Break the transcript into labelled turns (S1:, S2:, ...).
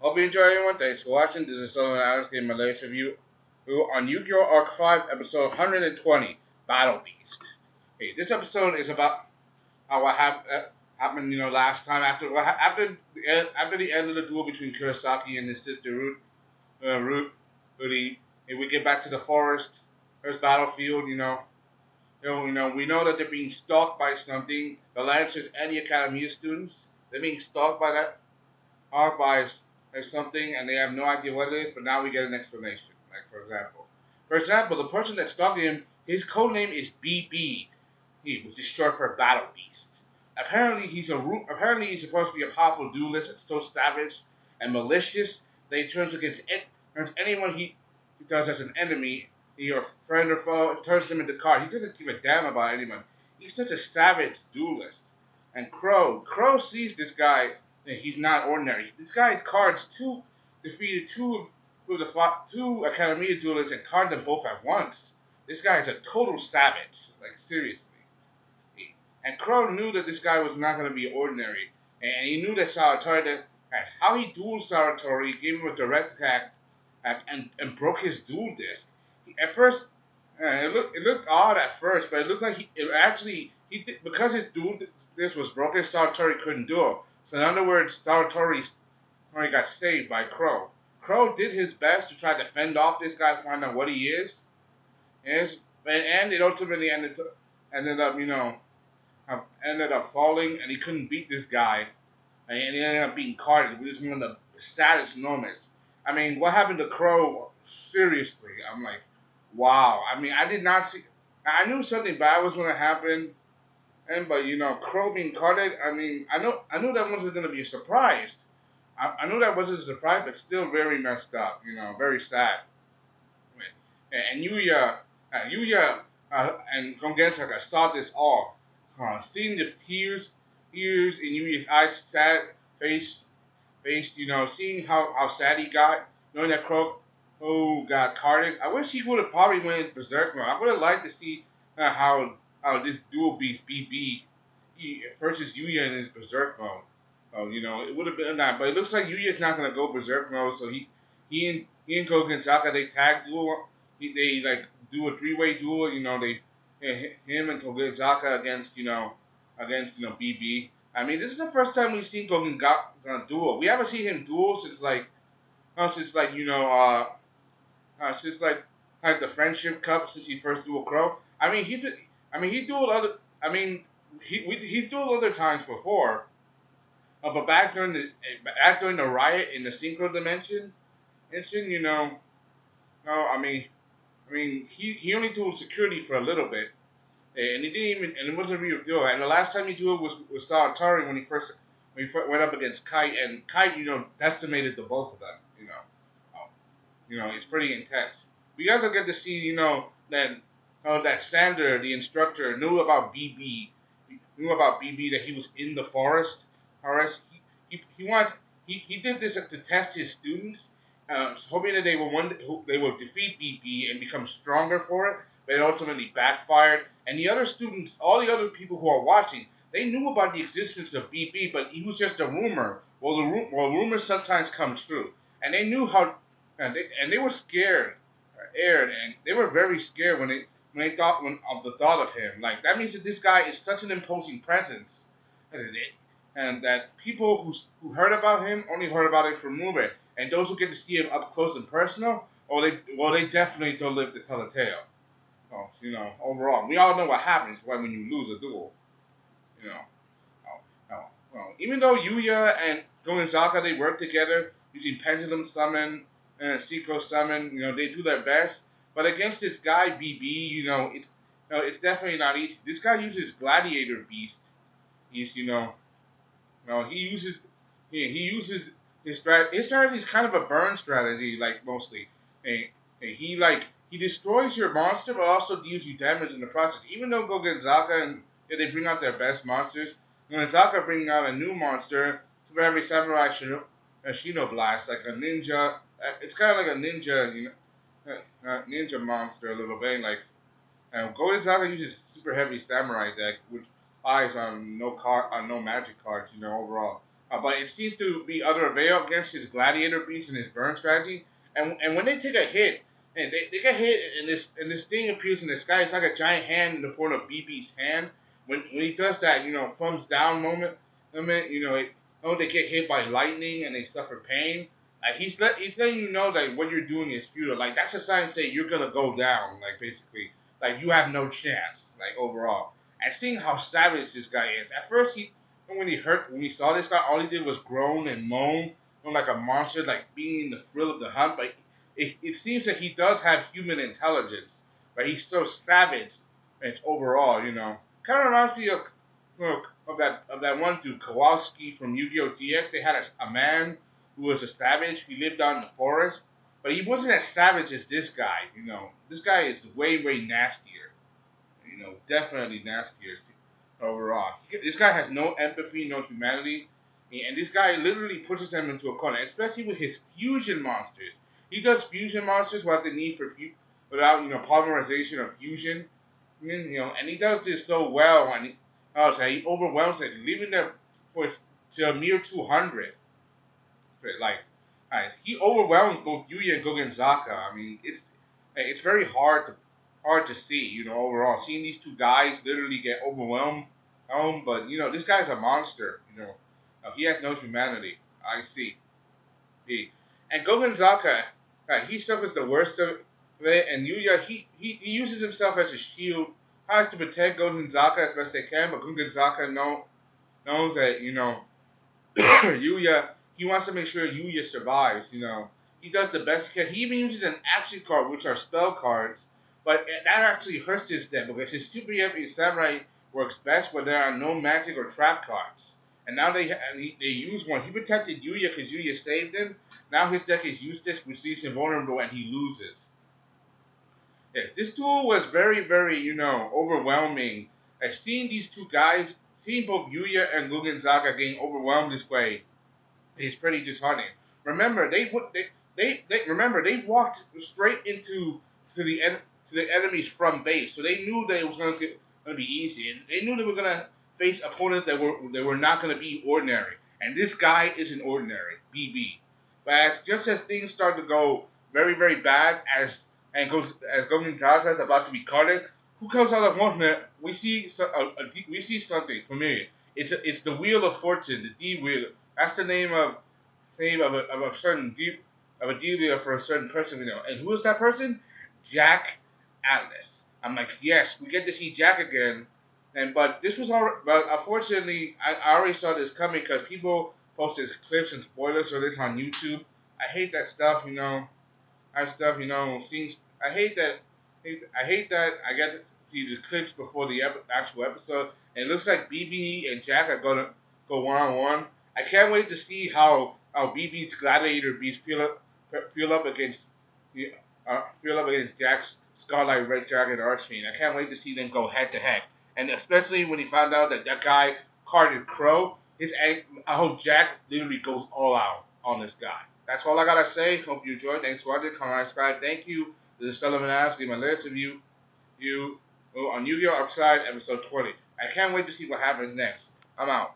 S1: Hope you enjoy everyone. Thanks for watching. This is Sellavin Alex giving my latest review on Yu-Gi-Oh! Arc 5, episode 120, Battle Beast. Hey, this episode is about what happened, last time after the end of the duel between Kurosaki and his sister Root, if we get back to the forest, first battlefield, we know that they're being stalked by something. The Lancers and the Academia students, they're being stalked by that our bias as something and they have no idea what it is, but now we get an explanation. Like for example, the person that stalking him, his code name is BB, which is short for Battle Beast. Apparently he's supposed to be a powerful duelist and so savage and malicious that he turns anyone he does as an enemy, your friend or foe, turns them into card. He doesn't give a damn about anyone. He's such a savage duelist. And Crow sees this guy. He's not ordinary. This guy defeated two Academia duelists and carded them both at once. This guy is a total savage, like seriously. And Crow knew that this guy was not going to be ordinary, and he knew that Saratori, how he dueled Saratori, gave him a direct attack, and broke his duel disc. At first, it looked odd at first, but it looked like because his duel disc was broken, Saratori couldn't duel. So in other words, Saratori got saved by Crow. Crow did his best to try to fend off this guy, find out what he is, and it ultimately ended up falling, and he couldn't beat this guy, and he ended up being carded, which is one of the saddest moments. I mean, what happened to Crow? Seriously, I'm like, wow. I mean, I did not see. I knew something bad was going to happen, but Crow being carded. I mean, I knew that wasn't going to be a surprise. I knew that wasn't a surprise, but still very messed up. Very sad. And Yuya, and Gongensaka saw this all. Seeing the tears in Yuya's eyes, sad face, seeing how sad he got, knowing that Crow got carded. I wish he would have probably went berserk mode. I would have liked to see how this dual beast BB versus Yuya in his berserk mode. It would have been that, but it looks like Yuya's not gonna go berserk mode. So he and Gogenzaka, they tag duel. They like do a three-way duel. Him and Gogenzaka against BB. I mean, this is the first time we've seen Gogenzaka duel. We haven't seen him duel since the Friendship Cup, since he first dueled Crow. He dueled other. He's dueled other times before. But back during the riot in the Synchro Dimension, no, he only dueled security for a little bit, and it wasn't a real duel. And the last time he dueled was Saratari when he went up against Kite, and Kite, decimated the both of them. It's pretty intense. We also get to see, that Sander, the instructor, knew about BB, that he was in the forest. He did this to test his students, hoping that they will defeat BB and become stronger for it. But it ultimately backfired. And all the other people who are watching, they knew about the existence of BB, but he was just a rumor. Well, rumors sometimes come true, and they knew how, and they were scared, and they were very scared when they thought of the thought of him. Like, that means that this guy is such an imposing presence, and that people who heard about him only heard about it from movie, and those who get to see him up close and personal, they definitely don't live to tell a tale. Overall, we all know what happens when you lose a duel. Even though Yuya and Gomezaka, they work together using Pendulum Summon and Synchro Summon, they do their best. But against this guy BB, it's definitely not easy. This guy uses Gladiator Beasts. He uses his strategy. His strategy is kind of a burn strategy, like mostly. He destroys your monster, but also deals you damage in the process. Even though Gogenzaka and they bring out their best monsters, Gogenzaka bring out a new monster, Super Heavy Samurai Shino Blast, like a ninja. It's kind of like a ninja, ninja monster a little bit. Like, Gogenzaka uses Super Heavy Samurai deck, which eyes on no magic cards. Overall, but it seems to be other avail against his Gladiator Beasts and his burn strategy. And when they take a hit, and they get hit, and this thing appears in the sky. It's like a giant hand in the form of BB's hand. When he does that, thumbs down moment, they get hit by lightning and they suffer pain. Like he's letting you know that what you're doing is futile. Like that's a sign to say you're gonna go down. Like basically, like you have no chance. Like overall, and seeing how savage this guy is. At first, when he saw this guy, all he did was groan and moan, like a monster, like being in the thrill of the hunt. But it seems that he does have human intelligence, but he's so savage. And overall. Kind of reminds me of that one dude Kowalski from Yu-Gi-Oh! GX. They had a man who was a savage. He lived out in the forest, but he wasn't as savage as this guy. This guy is way nastier. Definitely nastier overall. This guy has no empathy, no humanity, and this guy literally pushes him into a corner, especially with his fusion monsters. He does fusion monsters without the need for without polymerization or fusion. And he does this so well, and he overwhelms it, leaving them to a mere 200. He overwhelms both Yuya and Gogenzaka. I mean, it's very hard to see. Overall, seeing these two guys literally get overwhelmed. But this guy's a monster. He has no humanity. I see. And Gogenzaka, he suffers the worst of it, and Yuya, he uses himself as a shield, tries to protect Gogenzaka as best they can, but Gogenzaka knows that, Yuya, he wants to make sure Yuya survives, He does the best he can. He even uses an action card, which are spell cards, but that actually hurts his deck, because his Super Heavy Samurai works best when there are no magic or trap cards. And now they use one. He protected Yuya because Yuya saved him. Now his deck is useless, which leaves him vulnerable, and he loses. Yeah, this duel was very, overwhelming. Seeing these two guys, seeing both Yuya and Gugenzaka getting overwhelmed this way, is pretty disheartening. Remember, they walked straight into the enemy's front base, so they knew that it was going to be easy, and they knew they were going to face opponents that were not going to be ordinary. And this guy isn't ordinary, BB. But just as things start to go very bad, as Golden Gaza is about to be carded, who comes out of movement? We see something familiar. It's the Wheel of Fortune, the D Wheel. That's the name of a certain dealer for a certain person, And who is that person? Jack Atlas. I'm like, yes, we get to see Jack again. But unfortunately, I already saw this coming because people posted clips and spoilers for this on YouTube. I hate that stuff, Seeing, I hate that. I get to see the clips before the actual episode, and it looks like BB and Jack are gonna go 1-on-1. I can't wait to see how BB's Gladiator Beasts feel up against Jack's Scarlet Red Dragon Archfiend. I can't wait to see them go head to head, and especially when he found out that guy carded Crow. I hope Jack literally goes all out on this guy. That's all I gotta say. Hope you enjoyed. Thanks for watching. Comment, subscribe. Thank you. This is Sellavin. See my latest review on Yu-Gi-Oh! Upside episode 20. I can't wait to see what happens next. I'm out.